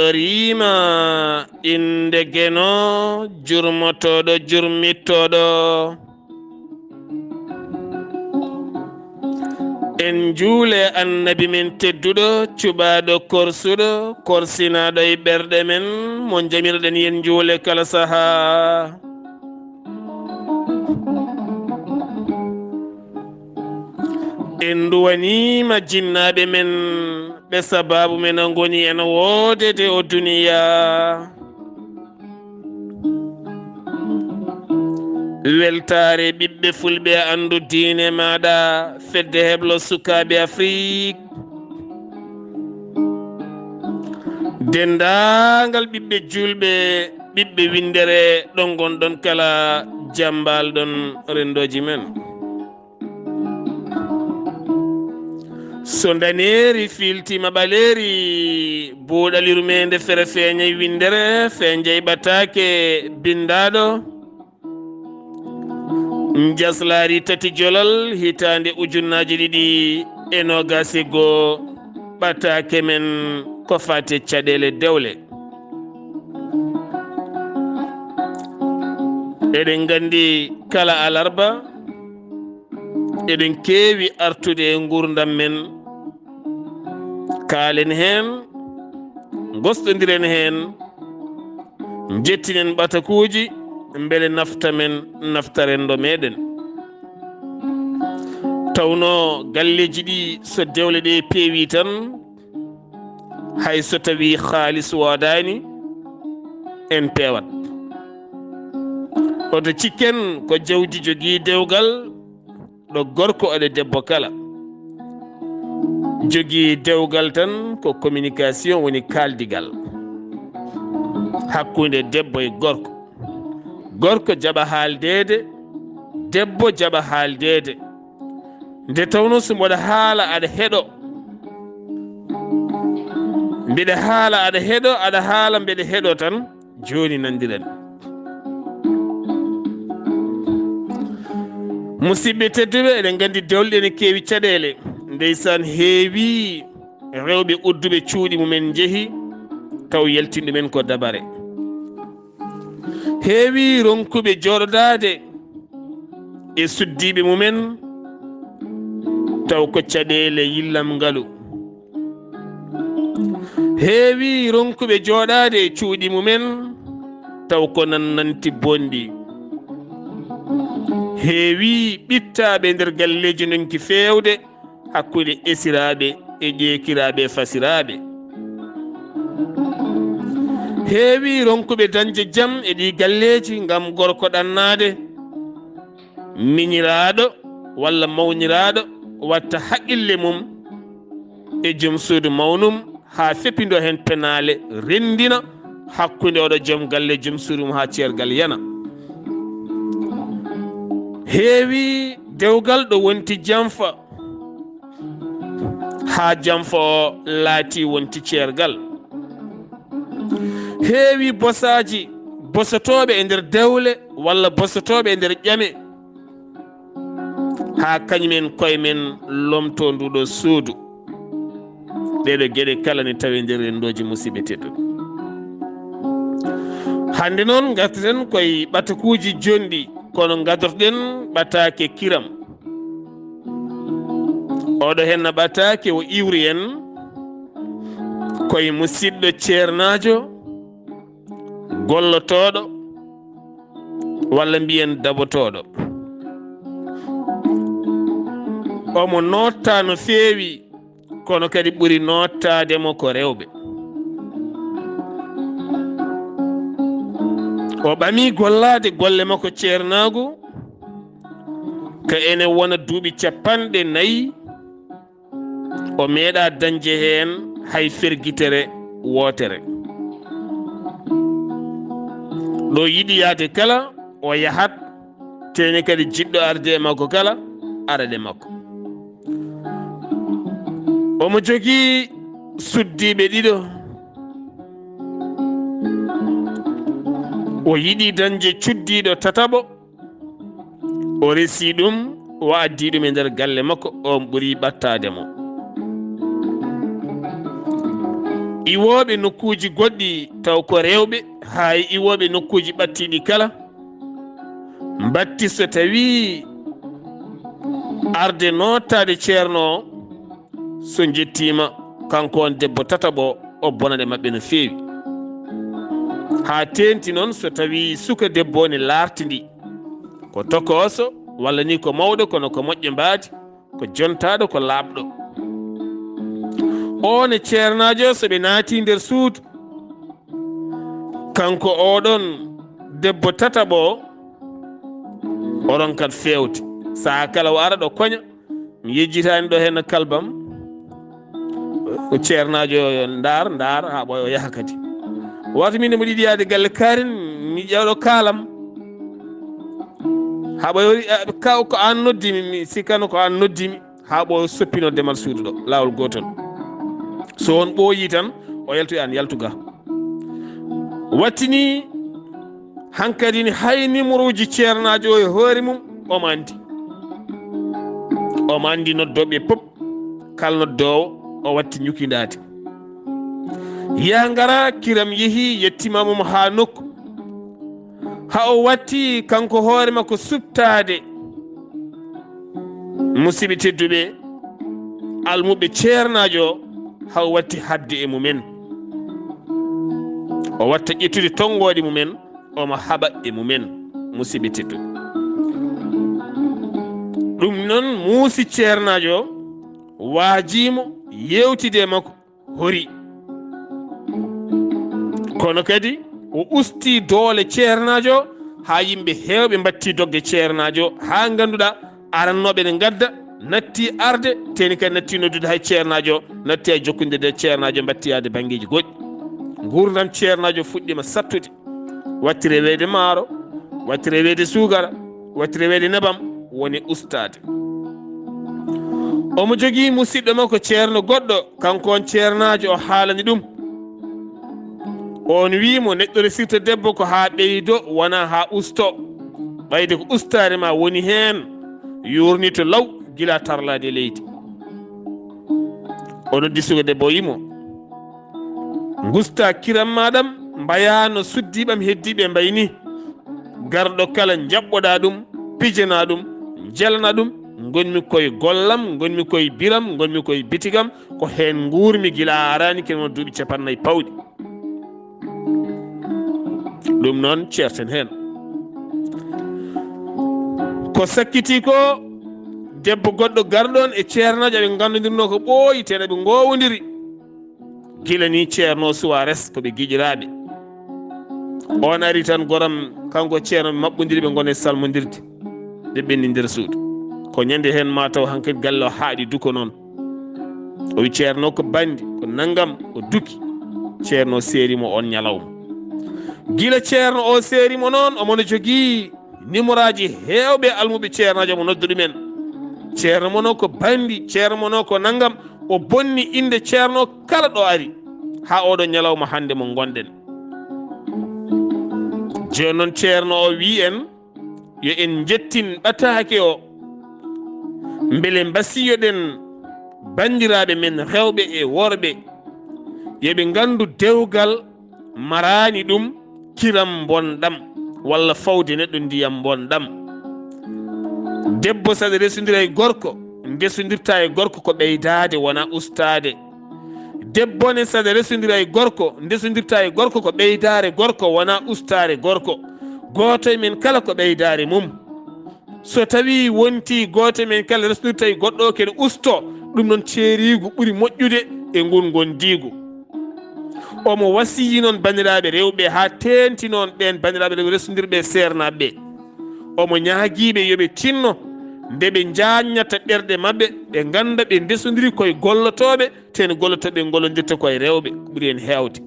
dorima inde geno jurmotoɗo jurmittoɗo en juule annabi men tedduɗo cuɓaɗo korsuɗo korsinaɗo e ɓerɗe men mo jamirɗen yen juule kala saha en duwanima jinnaɓe men ɓe sababu men goni en wodede o duniya weltare ɓiɓɓe fulɓe andu diine maɗa fedde heblo sukaɓe Afrique dendagal ɓiɓɓe julɓe ɓiɓɓe windere ɗon gonɗon kala jambal ɗon rendoji men so daneri filtima ɓaleri buuɗaliru mende fere feeñay windere feeñay ɓatake bindaɗo jaslari tati jolal hitande ujunnaji ɗiɗi e nogasi goo ɓatake men ko fate caɗele dewle eɗen gandi kala alarba eɗen keewi artude e gurdam men kaalen hen gostodiren hen jettinen ɓatakuji beele nafta men naftarendo meɗen tawno galleji ɗi so dewle ɗe peewi tan hay so tawi haalis wodani en pewat oto cikken ko jawdi jogii dewgal ɗo gorko aɗa debbo kala jogii dewgal tan ko communication woni kaldigal hakkunde debbo e gorko gorko jaɓa haaldede debbo jaɓa haaldede nde tawno so mboɗa haala aɗa heɗo mbiɗa haala aɗa heɗo aɗa haala mbeɗa heɗo tan joni nandiren musidɓe tedduɓe eɗen gandi dewle ɗe ne keewi caɗele ndeysan heewi rewɓe udduɓe cuuɗi mumen jeehi taw yaltinɗumen ko dabare heewi ronkuɓe joɗodade e suddiɓe mumen taw ko caɗele yillam ngalu heewi ronkuɓe joɗade e cuuɗi mumen taw ko nannanti bonɗi heewi ɓittaɓe nder galleji nonki fewde hakkude esiraɓe e ƴeekiraɓe fasiraɓe heewi ronkuɓe dañde jaam e ɗi galleji ngam gorko ɗannade miñiraɗo walla mawniraɗo watta haqqille mum e joom suudu mawnum ha feppido hen penale rendina hakkude oɗo joom galle joom suudu mum ha ceergal yana heewi dewgal ɗo wonti janfa ha janfa o laati wonti ceergal heewi bosaji bosotoɓe e nder dewle walla bosotoɓe e nder ƴame ha kañumen koye men lomto nduɗo suudu ɗeɗo gueɗe kala ne tawi nder rendoji musidɓe tedduɗo hande noon gartaten koye ɓatakuji jonɗi kono gadorɗen ɓatake kiram oɗo henna ɓatake o iwri en koye musidɗo ceernajo gollotoɗo walla mbiyen dabotoɗo omo notta no feewi kono kadi ɓuri nottademo ko rewɓe o ɓami gollade golle makko ceernagu ka ene wona duuɓi 40 o meeɗa dañde hen hay ferguitere wotere ɗo yiɗi yaade kala o yahat teni kadi jiɗɗo arde e makko kala araɗe makko omo jogii suddiɓe ɗiɗo o yiɗi dañde cuddiɗo tataɓo o resi ɗum o addi ɗum e nder galle makko on ɓuri ɓattademo iwoɓe nokkuji goɗɗi taw ko rewɓe hay iwoɓe nokkuji ɓattiɗi kala mbatti so tawi arde notade ceerno so jettima kanko on debbo tataɓo o bonade mabɓe no feewi ha tenti noon so tawi suka debbo ne lartidi ko tokoso walla ni ko mawɗo kono ko moƴƴe mbaadi ko jontaɗo ko laaɓɗo on e ceernajo so ɓe naati nder suudu kanko oɗon debbo tataɓo oɗon kad fewde saha kala o ara ɗo koña mi yejjitani ɗo hen kalbam ko ceernajo ndar ha ɓoya o yaha kadi wata min mo ɗiɗi yaade galle kaaren mi ƴewɗo kaalam ha ɓoy kaw ko an noddimi mi sikkano ko an noddimi ha ɓoyo soppino demal suudu ɗo lawol gotol so on ɓooyi tan o yaltoy an yaltuga wattini hankkadi ni hay numéro ji ceernajo o e hoore mum omo andi noddoɓe pop kala noddowo o watti ñukidade ya ngara kiram yeehi yettima mum ha nokku ha o watti kanko hoore makko subtade musidɓe tedduɓe almuɓe ceernajo ha o watti hadde e mumen o watta ƴettude tongoɗe mumen omo haɓa e mumen musidɓe tedduɓe ɗum noon muusi ceernajo waajimo yewtide makko hori kono kadi o usti doole ceernajo ha yimɓe hewɓe mbatti dogge ceernajo ha ganduɗa arannoɓe ne gadda natti arde teni kadi natti noddude hay ceernajo natti hay jokkodirde ceernajo mbattiyade banggueji goɗɗi gurdam ceernajo fuɗɗima sattude watti rewede maaro watti rewede sugara watti rewede nebam woni ustade omo jogui musidɗo makko ceerno goɗɗo kanko on ceernajo o haalani ɗum on wimo neɗɗo resirta debbo ko ha ɓeydo wona ha usto ɓayde ko ustare ma woni hen yurni to law gila tarlade leydi o noddi suka debbo o yimo gusta kiram maɗam mbaya no suddiɓam heddiɓe mbayni garɗo kala jaɓɓoɗa ɗum pijana ɗum jelna ɗum gonmi koye gollam gonmi koye biram gonmi koye bitigam ko hen gurmi gila arani ken won duuɓi 40 pawɗi ɗum noon ceerten hen ko sakkiti ko debbo goɗɗo garɗon e ceernajo ɓe gandodirno ko ɓooyi teɗa ɓe gowodiri gila ni ceerno Suarez koɓe giƴiraɓe on ari tan goram kanko ceerno maɓɓodiri ɓe gone salmodirde ɓe ɓenni nder suudu ko ñande hen mataw hankkadi galle o haaɗi duko noon o wi ceerno ko bandi ko naggam o duki ceerno seerimo on ñalawma gila ceerno o seerimo noon omono jogui numéro aji hewɓe almuɓe ceernajo mo noddu ɗumen ceerno mono ko bandi ceerno mono ko naggam o bonni inde ceerno kala ɗo ari ha oɗo ñalawma hande mo gonɗen joni noon ceerno o wi en yo en jettin ɓatake o beele mbasiyoɗen bandiraɓe men rewɓe e worɓe yoɓe gandu dewgal marani ɗum kiram bonɗam walla fawde neɗɗo ndiyam bonɗam debbo saɗa resodira e gorko ndesodirta e gorko ko ɓeydade wona ustade debbo ne saɗa resodira e gorko ndesodirta e gorko ko ɓeydare gorko wona ustare gorko goto men kala ko ɓeydare mum so tawi wonti goto men kala resodira e goɗɗo kene usto ɗum noon ceerigu ɓuuri moƴƴude e ngun gondigu omo wasiyi noon bandiraɓe rewɓe ha tenti noon ɓen bandiraɓe rewɓe resodirɓe sernaɓe omo ñaaguiɓe yooɓe tinno nde ɓe jaññata ɓerɗe mabɓe ɓe ganda ɓe ndesodiri koye gollotoɓe ten gollotoɓe gollodirta koye rewɓe ɓuuri hen hewde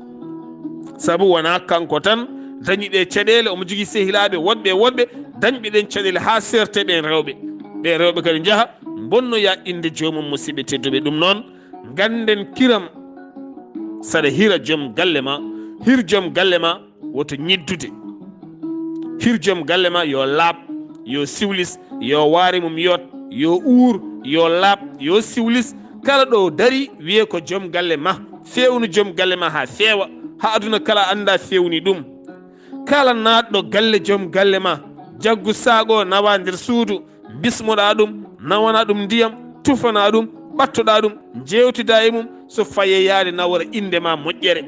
saabu wona kanko tan dañiɗe caɗele omo jogui sehilaɓe woɗɓe dañɓe ɗen caɗele ha serte ɓen rewɓe ɓe rewɓe kadi jaaha bonnoya inde jomum musidɓe tedduɓe ɗum noon ganden kiram saɗa hira joom galle ma hir joom galle ma woto ñiddude hir joom galle ma yo laaɓ yo siwlis yo waare mum yot yo uur yo laaɓ yo siwlis kala ɗo dari wiye ko joom galle ma fewnu joom galle ma ha feewa ha aduna kala anda fewni ɗum kala naatɗo galle joom galle ma jaggu saago nawa nder suudu bismoɗa ɗum nawana ɗum ndiyam tufana ɗum ɓattoɗa ɗum jewtida e mum so faye yaade nawora inde ma moƴƴere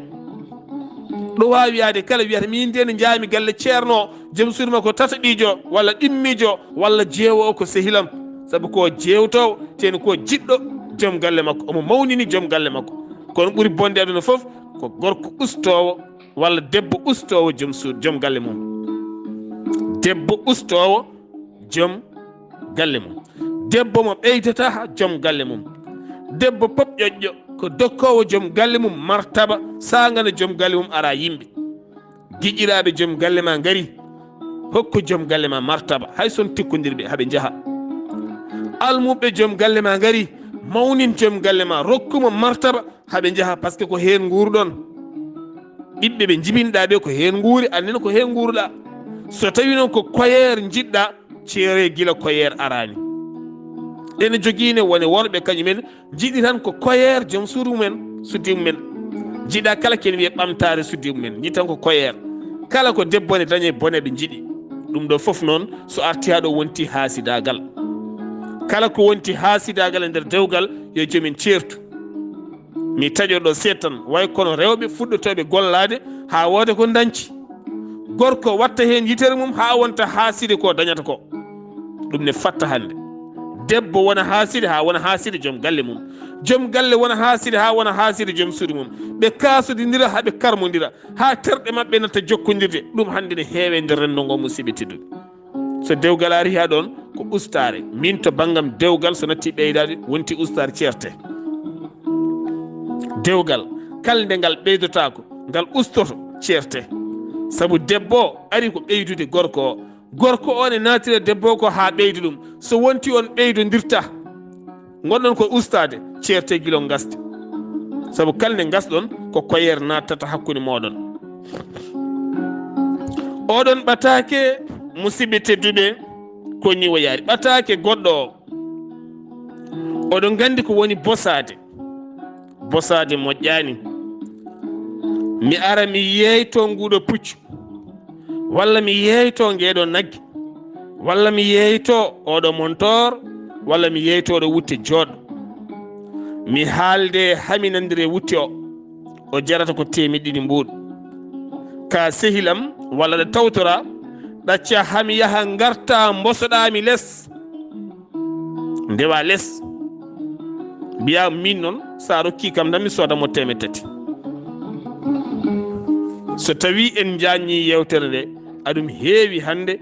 ɗo wawi yaade kala wiyata min ndeni jaami galle ceerno joom suudu makko tataɓijo walla ɗimmijo walla jeewo o ko sehilam saabu ko jewtowo teni ko jiɗɗo joom galle makko omo mawnini joom galle makko kono ɓuuri bonde aduna foof ko gorko ustowo walla debbo ustowo joom suudu joom galle mum debbo ustowo joom galle mum debbo mo ɓeydata ha joom galle mum debbo pop ƴoƴƴo ko dokkowo joom galle mum martaba sagana joom galle mum ara yimɓe giƴiraɓe joom galle ma ngari hokku joom galle ma martaba hay son tikkodirɓe haɓe jaaha almuɓe joom galle ma ngari mawnin joom galle ma rokkuma martaba haɓe jaaha par ce que ko hen guurɗon ɓiɓɓe ɓe jibinɗa ɓe ko hen guuri annene ko hen guurɗa so tawi noon ko koyer jiɗɗa ceere gila koyer arani ene joguine wone worɓe kañumen jiiɗi tan ko koyer joom suudu mumen suddi mumen jiiɗa kala ken wiye ɓamtare suddi mumen jiiɗi tan ko koyer kala ko debbone dañe bone ɓe jiiɗi ɗum ɗo foof noon so arti ha ɗo wonti haasidagal kala ko wonti haasidagal e nder dewgal yo joomin ceertu mi taƴoɗo seet tan way kono rewɓe fuɗɗotoɓe gollade ha wooda ko dañci gorko watta hen yitere mum ha wonta haaside ko dañata ko ɗum ne fatta hande debbo wona haaside ha wona haaside joom galle mum joom galle wona haaside ha wona haaside joom suudu mum ɓe kasodidira haɓe karmodira ha terɗe mabɓe natta jokkodirde ɗum hande ne heewe nder rendo ngo musidɓe tedduɓe so dewgal ari ha ɗon ko ustare min to banggam dewgal so natti ɓeydade wonti ustare ceerte dewgal kala nde ngal ɓeydotako ngal ustoto ceerte saabu debbo ari ko ɓeydude gorko o gorko o ne natira debbo ko ha ɓeydu ɗum so wonti on ɓeydodirta gonɗon ko ustade ceerte guilo gasde saabu kala nde gasɗon ko koyer nattata hakkude moɗon oɗon ɓatake musidɓe tedduɓe ko ni woyari ɓatake goɗɗo o oɗon gandi ko woni bosade moƴƴani mi ara mi yeyto nguɗo puccu walla mi yeyto ngeɗo nagge walla mi yeyto oɗo montor walla mi yeyto ɗo wutte joɗɗo mi haalde haminandire wutte o jarata ko temedɗiɗi mbuɗo ka sehilam walla ɗo tawtora ɗacca hami yaha garta mbosoɗami less ndewa less mbiya min noon sa rokki kam tan mi sodamo 300 so tawi en jaññi yewtere nde aɗum heewi hande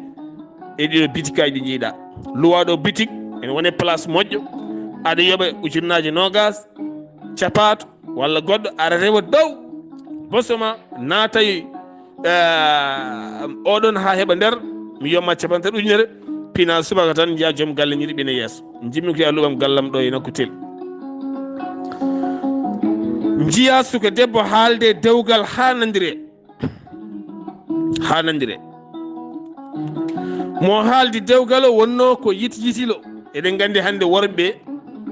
e ɗiɗo bitikaji ɗi jiiɗa luwaɗo bitik ene wone place moƴƴo aɗa yoɓa ujunnaje nogas capato walla goɗɗo aɗa rewa dow bosoma naatay oɗon ha heɓa nder mi yomma capantaɗe ujunere pina subaka tan jiya joom galle ñiɗi ɓina yeeso jimmi ko ya luɓam gallam ɗo e nokkutel jiya suka debbo haalde dewgal ha nandire mo haaldi dewgal o wonno ko yitilo eɗen gandi hande worɓe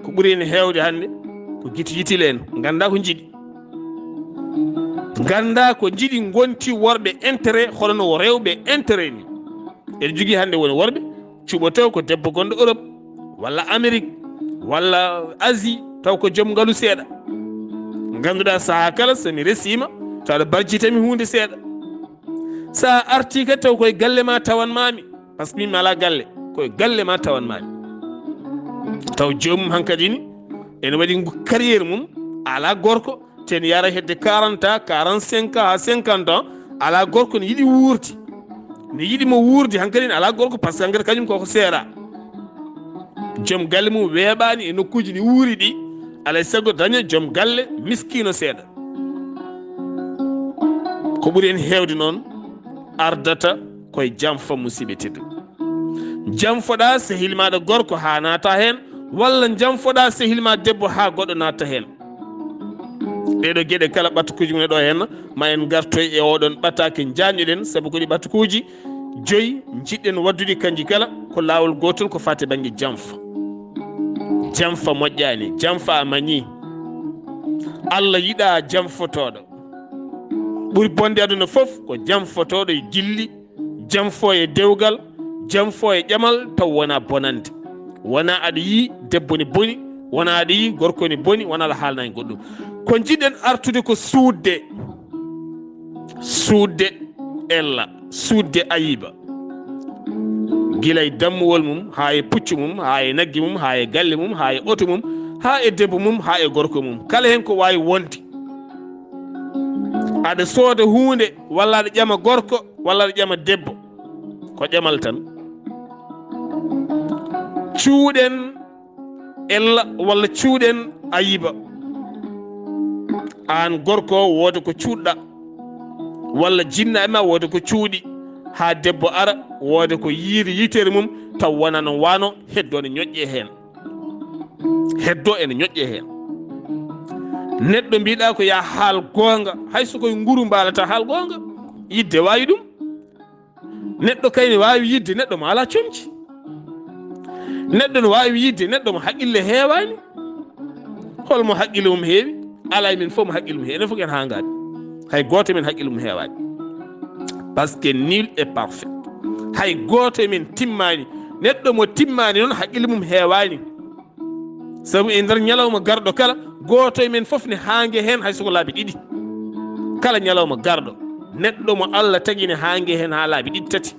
ko ɓuuri en hewde hande ko yitile en ganda ko jiɗi gonti worɓe intérêt hono rewɓe intérêt ni eɗen jogui hande woni worɓe cuɓoto ko debbo gonɗo Europe walla Amérique walla Asie taw ko joom ngalu seeɗa ganduɗa saha kala somi resima taw aɗa barjitami hunde seeɗa sa arti kadi taw koye galle ma tawanmami par ce que min mi ala galle koye galle ma tawanmami taw joomum hankkadi ni ene waɗi carriére mum ala gorko ten yara hedde 40 ans 45 ans ha 50 ans ala gorko ne yiɗi wuurdi ne yiɗimo wuurdi hankkadi ni ala gorko par ce que hankkadi kañum koko seeɗa joom galle mum weeɓani e nokkuji ɗi wuuri ɗi alay sago daña joom galle miskino seeɗa ko ɓuuri en heewde noon ardata koye janfa musidɓe tedduɓe janfoɗa sehil maɗa gorko ha naata hen walla janfoɗa sehil ma debbo ha goɗɗo naata hen ɗeɗo gueɗe kala ɓatukuji mum ɗo henna ma en gartoy e oɗon ɓatake jañoɗen saabu koɗi ɓatukuji joyi jiɗɗen waddude kanji kala ko lawol gotol ko fate banggue janfa moƴƴani janfa a mañi Allah yiɗa jam fotoɗo ɓuri bonde aduna fof ko jam fotoɗo e gilli jam fo e dewgal jam fo e ƴamal taw wona bonande wona aɗa yi debbo ne boni wona aɗa yi gorko ne boni wona aɗa haalna e goɗɗum ko jiɗɗen artude ko suudde ella suudde ayiba gila e dammuwol mum ha e puccu mum ha e naggi mum ha e galle mum ha e oto mum ha e debbo mum ha e gorko mum kala hen ko wawi wonde aɗa sooda hunde walla aɗa ƴama gorko walla aɗa ƴama debbo ko ƴamal tan cuuɗen ella walla cuuɗen ayiba an gorko wooda ko cuuɗɗa walla jinna ema wooda ko cuuɗi ha debbo ara wooda ko yiiri yitere mum taw wona no wano heddo ne ñoƴƴe hen heddo ene ñoƴƴe hen neɗɗo mbiɗa ko ya haal gonga hayso koye nguru mbalata haal gonga yidde wawi ɗum neɗɗo kayne wawi yidde neɗɗo mo ala comci neɗɗo no wawi yidde neɗɗo mo haqqille heewani holmo haqqille mum heewi ala min fof mo haqqille mum heewi enen fof ken ha ngadi hay goto men haqqille mum heewani par ce que nul est parfait hay goto men timmani neɗɗo mo timmani noon haqqille mum heewani sabu e nder ñalawma garɗo kala goto men fof ne hangue hen hay soko laabi ɗiɗi kala ñalawma garɗo neɗɗo mo Allah tagine hangue hen ha laabi ɗiɗi tati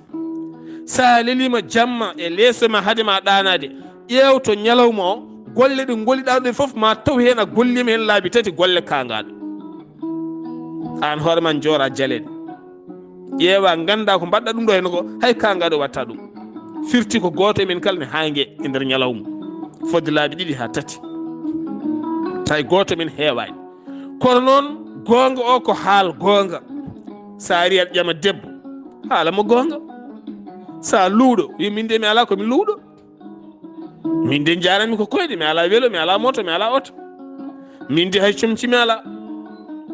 sa lelima jamma e leeso ma haade ma ɗanade ƴewto ñalawma o golle ɗe golliɗa ɗe fof ma taw hen a gollima hen laabi tati golle kangaɗo an hoore ma joora jaleɗe ƴeewa ganda ko mbaɗɗa ɗum ɗo hen ko hay kangaɗo watta ɗum firti ko goto men kala ne hangue e nder ñalawma fodde laabi ɗiɗi ha tati tay goto men heewani kono noon gonga o ko haal gonga sa ari aɗa ƴama debbo haalamo gonga sa luuɗo wi min de mi ala komi luuɗo min de jaranmi ko koyɗe mi ala weelo mi ala moto mi ala oto min de hay comci mi ala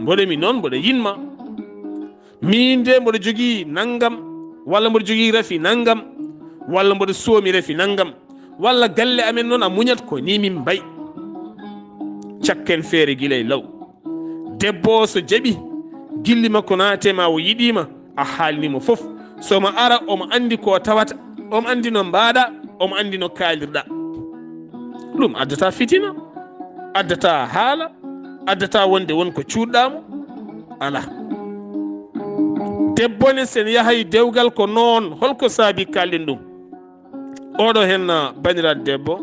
mboɗo mi noon mboɗo yinma min de mboɗo jogui naggam walla mboɗo jogui rafi naggam walla mboɗo soomi rafi naggam walla galle amen noon a muñat ko ni min mbay cakken feere guilay law debbo so jaaɓi gilli makko naatema o yiɗima a haalnimo fof somo ara omo andi ko tawata omo andi no mbaɗa omo andi no kaalirɗa ɗum addata fitina addata haala addata wonde wonko cuuɗɗamo ala debbo ne sen yahay dewgal ko noon holko saabi kalɗen ɗum oɗo hen baniraɗo debbo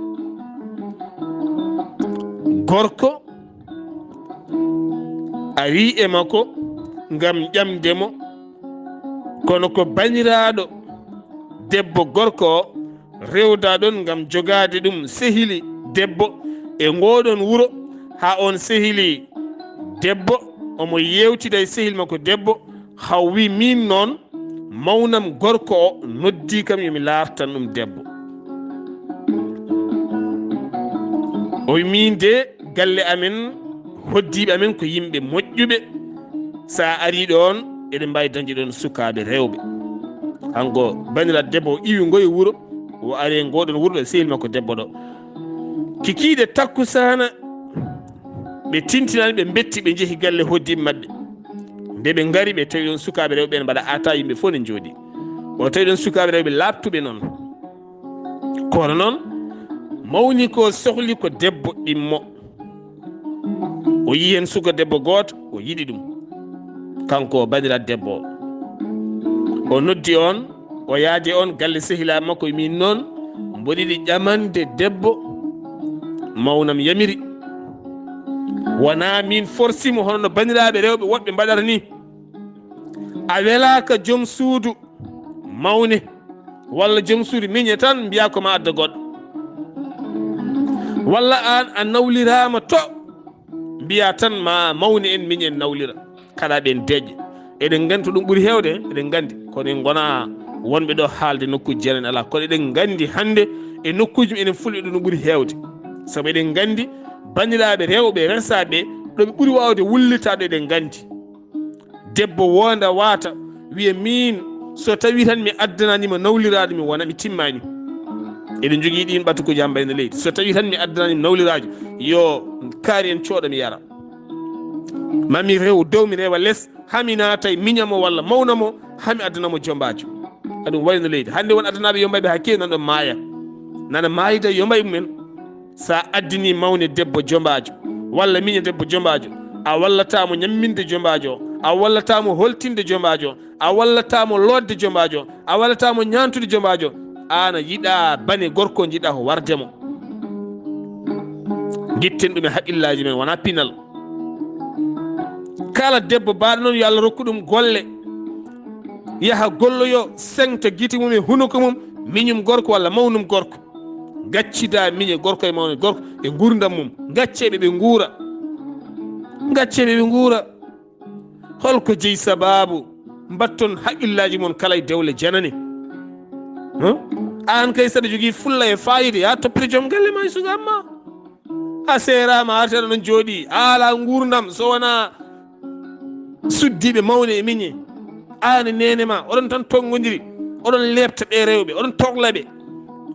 gorko a wi e makko ngam ƴamdemo kono ko baniraɗo debbo gorko o rewda ɗon ngam jogade ɗum sehili debbo e ngoɗon wuro ha on sehili debbo omo yewtida e sehil makko debbo haw wi min noon mawnam gorko o noddi kam yomi lartan ɗum debbo o wi min de galle amen hoddiɓe amen ko yimɓe moƴƴuɓe sa ari ɗon eɗen mbawi dañde ɗon sukaɓe rewɓe hanko baniraɗo debbo o iwi ngoye wuuro o ari ngoɗon wuuro ɗo sehil makko debbo ɗo kikiɗe takkusana ɓe tintinani ɓe betti ɓe jeehi galle hoddiɓe mabɓe nde ɓe gari ɓe tawi ɗon sukaɓe rewɓe ne mbaɗa ata yimɓe fof ne jooɗi o tawi ɗon sukaɓe rewɓe labtuɓe noon kono noon mawni ko sohli ko debbo ɗimmo o yi hen suka debbo goto o yiɗi ɗum kanko baniraɗo debbo o noddi on o yaadi on galle sehilaɓe makko min noon mboɗiɗi ƴamande debbo mawnam yamiri wona min forsimo hono no baniraɓe rewɓe woɓɓe mbaɗata ni a welaka joom suudu mawne walla joom suudu miñe tan mbiya koma adda goɗɗo walla an a nawlirama to mbiya tan ma mawne en min en nawlira kala ɓen deƴƴe eɗen gandi to ɗum ɓuuri hewde eɗen gandi kono en gona wonɓe ɗo haalde nokkuji jenen ala kono eɗen gandi hande e nokkuji enen fulɓe ɗo no ɓuuri hewde saabu eɗen gandi bandiraɓe rewɓe resaɓe ɗoɓe ɓuuri wawde wullitaɗo eɗen gandi debbo wonda wata wiya min so tawi tan mi addananima nawliraɗo mi wona mi timmani eɗen jogui ɗin ɓatukuji ham mbayno leydi so tawi tan mi addananima nawlirajo yo kaari en cooɗo mi yara mami rew dow mi rewa less hami naatay miñamo walla mawnamo hami addanamo jombajo aɗum wayno leydi hande won addanaɓe yombaɓe hakkille nan ɗon maaya nana maayida yombaye mumen sa addini mawne debbo jombajo walla miña debbo jombajo a wallatamo ñamminde jombajo a wallatamo holtinde jombajo a wallatamo lodde jombajo a wallatamo ñantude jombajo an a yiɗa bane gorko jiɗa ko wardemo guitten ɗum e haqqillaji men wona pinal kala debbo baɗo noon yo Allah rokku ɗum golle yaha golloyo sengta guite mum e hunuko mum miñum gorko walla mawnum gorko gaccida miñe gorko e mawne gorko e gurdam mum gacceɓe ɓe guura gacceɓe ɓe guura holko jeeyi sababu mbatton haqqillaji mon kala e dewle janane an kay saɗa jogui fulla e fayida ya toppire joom galle ma e sugamma a serama arteɗo non jooɗi ala gurdam so wona suddiɓe mawne e miñe an e nene ma oɗon tan tongodiri oɗon lebta ɓe rewɓe oɗon toglaɓe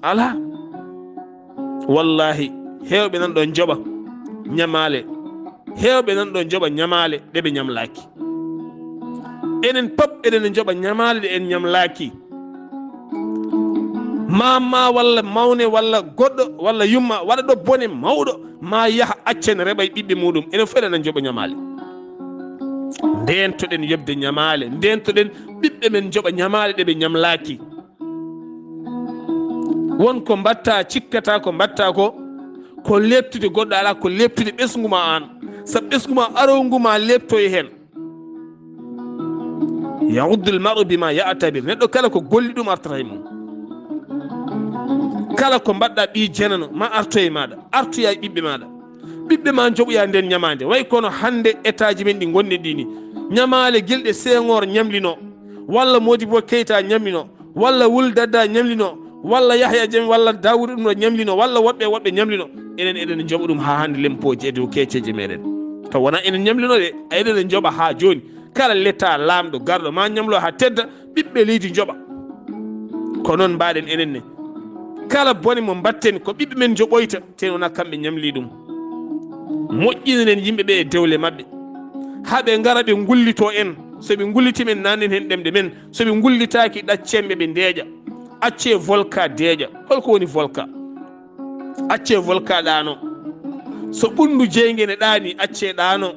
ala wallahi hewɓe nan ɗon joɓa ñamale hewɓe nan ɗon joɓa ñamale ɗeɓe ñamlaki enen pop eɗen joɓa ñamale ɗe en ñamlaki mamma walla mawne walla goɗɗo walla yumma waɗa ɗo bone mawɗo ma yaha accene reɓa e ɓiɓɓe muɗum enen fof eɗen joɓa ñamale ndentoɗen yobde ñamale ndentoɗen ɓiɓɓe men joɓa ñamale ɗeɓe ñamlaki wonko mbatta cikkata ko mbatta ko leptude goɗɗo ala ko leptude ɓesguma an sa ɓesguma arowguma leptoye hen yahuddul maru bima ya'tabir neɗɗo kala ko golli ɗum artata e mum kala ko mbaɗɗa ɓi jenano ma artoye maɗa artoya e ɓiɓɓe maɗa ɓiɓɓe ma joɓoya nden ñamade way kono hande état ji men ɗi gonɗi ɗini ñamale guilɗe Senghor ñamlino walla Modibo Keita ñamlino walla Wul Dadda ñamlino walla Yahya Jammeh walla Dawuda ɗum ɗo ñamlino walla woɓɓe ñamlino enen eɗen joɓa ɗum ha hande lempoji e dow kecceje meɗen taw wona enen ñamlino de eɗen joɓa ha joni kala letta lamɗo garɗo ma ñamlo ha tedda ɓiɓɓe leydi joɓa ko noon mbaɗen enen ne kala bone mo mbatten ko ɓiɓɓe men joɓoyta ten wona kamɓe ñamli ɗum moƴƴinenen yimɓeɓe e dewle mabɓe haɓe gara ɓe gullito en soɓe gullitimen nannen hen ɗemɗe men soɓe gullitaki ɗaccemɓe ɓe ndeeƴa acce volka deeƴa holko woni volka acce volka ɗano so ɓundu jeygene ɗani acce ɗano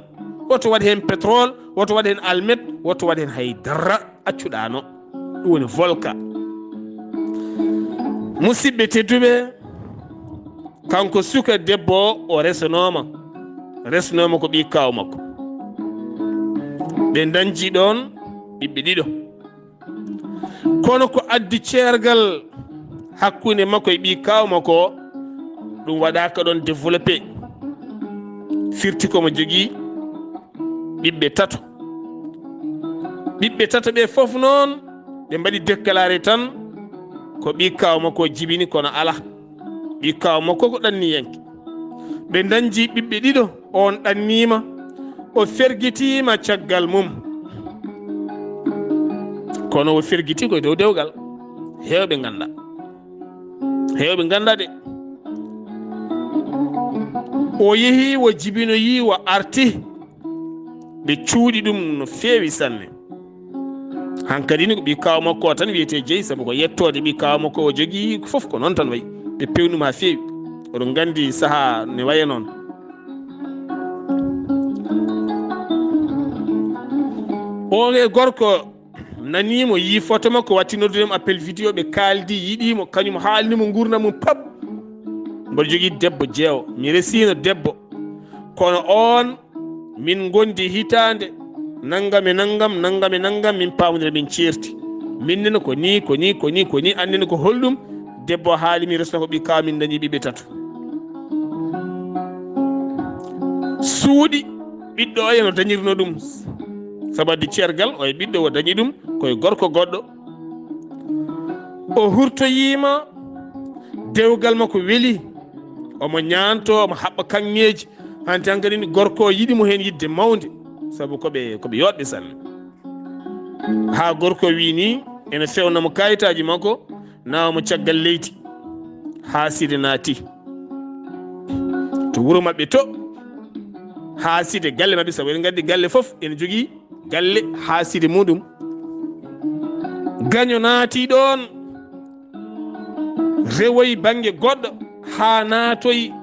woto waɗ hen pétrole woto waɗ hen almet woto waɗ hen haydara accuɗano ɗum woni volka musidɓe tedduɓe kanko suka debbo o resnoma ko ɓi kaw makko ɓe dañji ɗon ɓiɓɓe ɗiɗo kono ko addi ceergal hakkunde makko e ɓi kaw makko ɗum waɗaka ɗon développé firti komo jogui ɓiɓɓe tato ɓe fof noon ɓe mbaɗi déclaré tan ko ɓi kaw makko jibini kono ala ɓi kaw makko ko ɗanniyanke ɓe dañji ɓiɓɓe ɗiɗo on ɗannima o ferguitima caggal mum kono o ferguiti koye dow dewgal hewɓe ganda de o yeehi o jibinoyi o arti ɓe cuuɗi ɗum no feewi sanne hankkadi ni ko ɓi kaw makko o tan wiyete jeeyi saabu ko yettode ɓi kaw makko o jogui foof ko noon tan wayi ɓe pewɗum ha feewi oɗon gandi saaha ne waye noon o e gorko nanimo yi photo makko watti noddudem appel vidéo ɓe kaldi yiɗimo kañum haalnimo gurdam mum pap mboɗo jogui debbo jeewo mi resino debbo kono on min gondi hitande naggam min pamodira min certi minnene ko ni annene ko holɗum debbo haali mi resno ko ɓi kaw min dañi ɓiɓɓe tato suuɗi ɓiɗɗo o eno dañirno ɗum sabadde ceergal o e ɓiɗɗo o dañi ɗum koye gorko goɗɗo o hurtoyima dewgal makko weeli omo ñanto omo haɓɓa kanŋeji hanti hankkadi ni gorko o yiɗimo hen yidde mawde saabu koɓe yoɗɓe sanne ha gorko wi ni ene fewnamo kayitaji makko nawamo caggal leydi ha side naati to wuuro mabɓe to haaside galle maɓɓe sabu eɗen gandi galle fof ene jogii galle haaside muɗum gaño naati ɗon rewoyi bange goɗɗo ha naatoyi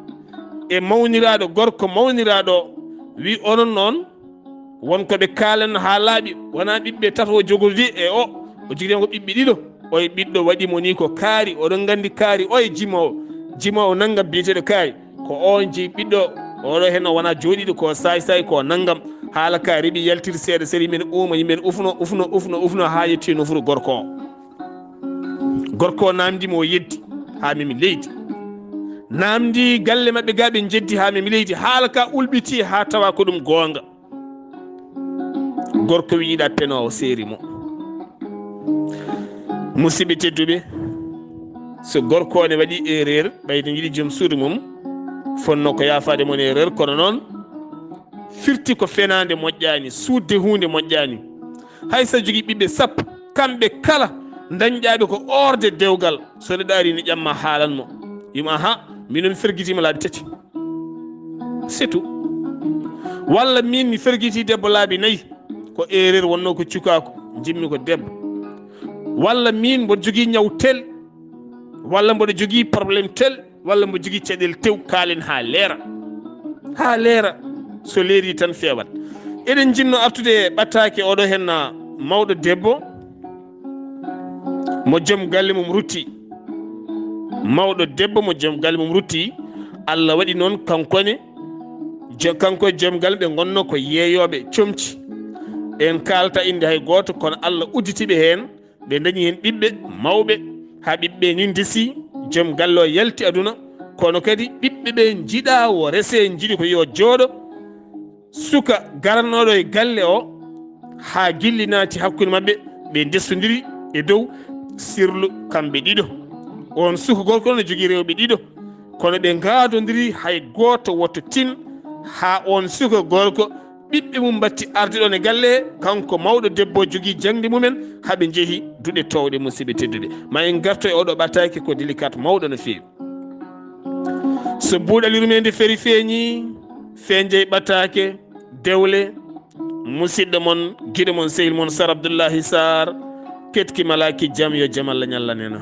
e mawniraɗo gorko mawniraɗo wi onon noon wonko ɓe kalanno ha laaɓi wona ɓiɓɓe tato o jogordi e o jogui ko ɓiɓɓe ɗiɗo oye ɓiɗɗo waɗimo ni ko kaari oɗon gandi kaari oye jimowo naggam biyeteɗo kaari ko on jeeyi ɓiɗɗo oɗo hen o wona jooɗiɗo ko say ko naggam haala kaari ɓi yaltiri seeɗa seri yimɓe uuma yimɓe ufno ha yetti nofuru gorko o namdimo o yeddi ha mimi leydi namdi galle maɓɓe ga ɓe jeddi ha mimi leydi haala ka ulɓiti ha tawa ko ɗum goonga gorko wiiɗa tenowo seeri mo musidɓe tedduɓe so gorko ne waɗi erreur ɓayde jiiɗi joom suudu mum fonno ko yafade mon erreur kono noon firti ko fenade moƴƴani suudde hunde moƴƴani haysa jogui ɓiɓɓe sappo kamɓe kala dañƴaɓe ko orde dewgal so neɗɗo ari ne ƴamma haalanmo wima aha minon ferguitima laabi tati c'est tout walla min mi ferguiti debbo laabi nayyi ko erreur wonno ko cukako jimmi ko debbo walla min mboɗo jogui ñaw tel walla mboɗo jogui probléme tel walla mboɗo jogui caɗele tew kaalen ha leera so leeri tan fewat eɗen jinno artude ɓattake oɗo hen mawɗo debbo mo joom galle mum rutti mawɗo debbo mo joom galle mum rutti Allah waɗi noon kanko joom galle ɓe gonno ko yeeyoɓe comci en kalta inde hay goto kono Allah udditiɓe hen ɓe dañi hen ɓiɓɓe mawɓe ha ɓiɓɓe ni desi joom galle o yalti aduna kono kadi ɓiɓɓe ɓe jiiɗa o rese jiiɗi ko yo jooɗo suka garannoɗo e galle o ha gilli naati hakkude mabɓe ɓe dessodiri e dow sirlu kamɓe ɗiɗo on suka gorko ne jogui rewɓe ɗiɗo kono ɓe gadodiri hay goto wotto tin ha on suka gorko ɓiɓɓe mum batti arde ɗon e galle kanko mawɗo debbo jogui jangde mumen haaɓe jeehi duɗe towɗe musidɓe tedduɗe ma en garto e oɗo ɓattake ko délicate mawɗo no fewi so buuɗali rumede feeri feeñi feeñde ɓattake dewle musidɗo mon guiɗo mon sehil mon Sar Abdoullahi Sarr ketki malaki jaam yo jaam Allah ñallanena